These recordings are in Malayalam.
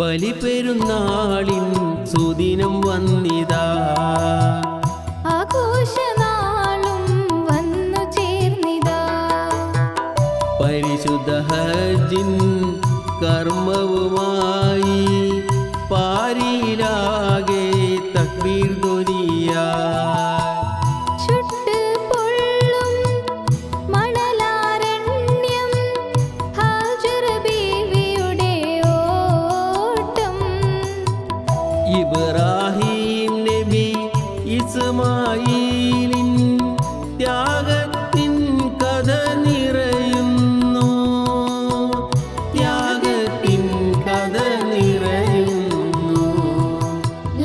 ബലിപെരുന്നാളിൻ സുദിനം വന്നിതാ, ആഘോഷനാളും വന്നു ചേർന്നിതാ. പരിശുദ്ധ ഹജ്ജിൻ കർമ്മവുമായി പാരിയിലാകെ തക്ബീർ ധ്വനിയാ. ഇബ്രാഹിം നബി ഇസ്മായിലിൻ ത്യാഗത്തിൻ കഥ നിറയുന്നു, ത്യാഗത്തിൻ കഥ നിറയുന്നു.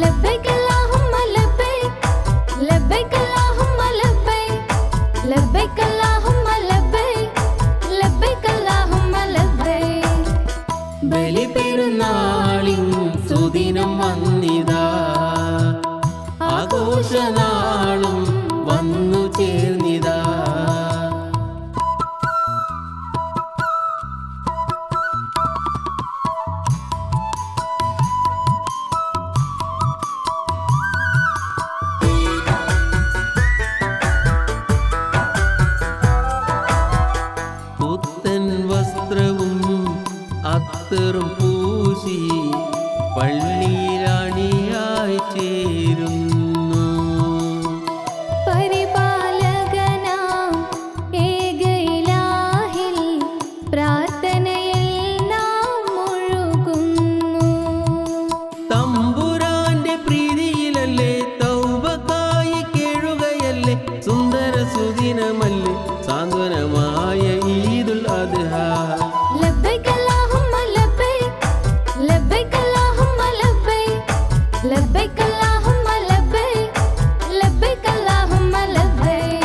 ലബ്ബൈക അല്ലാഹുമ്മ ലബ്ബൈക, ലബ്ബൈക അല്ലാഹുമ്മ ലബ്ബൈക, ലബ്ബൈക അല്ലാഹുമ്മ ലബ്ബൈക, ലബ്ബൈക അല്ലാഹുമ്മ ലബ്ബൈക. ബലിപെരുന്നാളിൻ സുദിനം വന്നിതാ, ആഘോഷനാളും വന്നു ചേർന്നിതാ. പുത്തൻ വസ്ത്രവും അത്തറും പൂശി പള്ളിയിലണിയായി ചേരുന്നു. പരിപാലകനാം ഏക ഇലാഹിൽ പ്രാർത്ഥനയിൽ നാം മുഴുകുന്നു. തമ്പുരാന്റെ പ്രീതിയിലല്ലേ തൗബക്കായി കേഴുകയല്ലേ, സുന്ദര സുദിനമല്ലേ സാന്ത്വനമായ ഈദുൽ അദ്ഹ. ലബ്ബൈക അല്ലാഹുമ്മ ലബ്ബൈക, ലബ്ബൈക അല്ലാഹുമ്മ ലബ്ബൈക, ലബ്ബൈക അല്ലാഹുമ്മ ലബ്ബൈക, ലബ്ബൈക അല്ലാഹുമ്മ ലബ്ബൈക.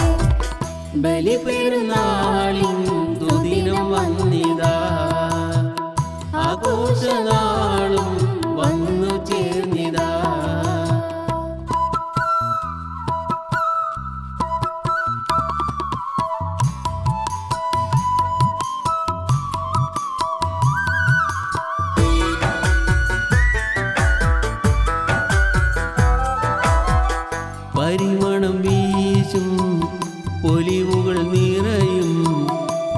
ബലിപെരുന്നാളിൻ സുദിനം വന്നിതാ, ആഘോഷനാളും വന്നു ചേർന്നിതാ. പരിമളം വീശും പൊലിവുകൾ നിറയും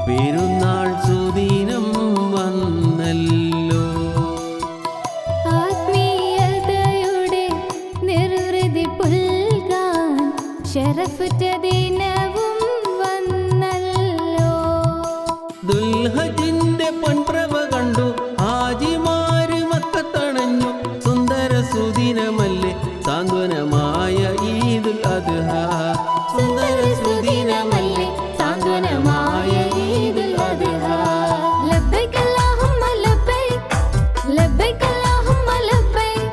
പെരുന്നാൾ സുദിനം വന്നല്ലോ. ആത്മീയതയുടെ നിർവൃതി പുൽകാൻ ശരഫുറ്റ ദിനവും വന്നല്ലോ. ദുൽഹജിന്റെ പൊൻപ്രഭ കണ്ടു ഹാജിമാര് മക്കത്തണഞ്ഞു, സുന്ദര സുദിനമല്ലേ സാന്ത്വനമായ ഈദുൽ അദ്ഹ. സുന്ദര സുദിനമല്ലേ സാന്ത്വനമായ ഈദുൽ അദ്ഹ. ലബ്ബൈക അല്ലാഹുമ്മ ലബ്ബൈക, ലബ്ബൈക അല്ലാഹുമ്മ ലബ്ബൈക,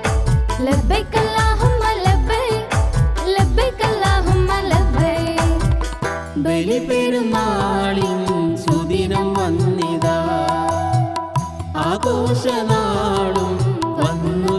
ലബ്ബൈക അല്ലാഹുമ്മ ലബ്ബൈക, ലബ്ബൈക അല്ലാഹുമ്മ ലബ്ബൈക. ബലിപെരുന്നാളിൻ സുദിനം വന്നിതാ, ആഘോഷനാളും വന്നു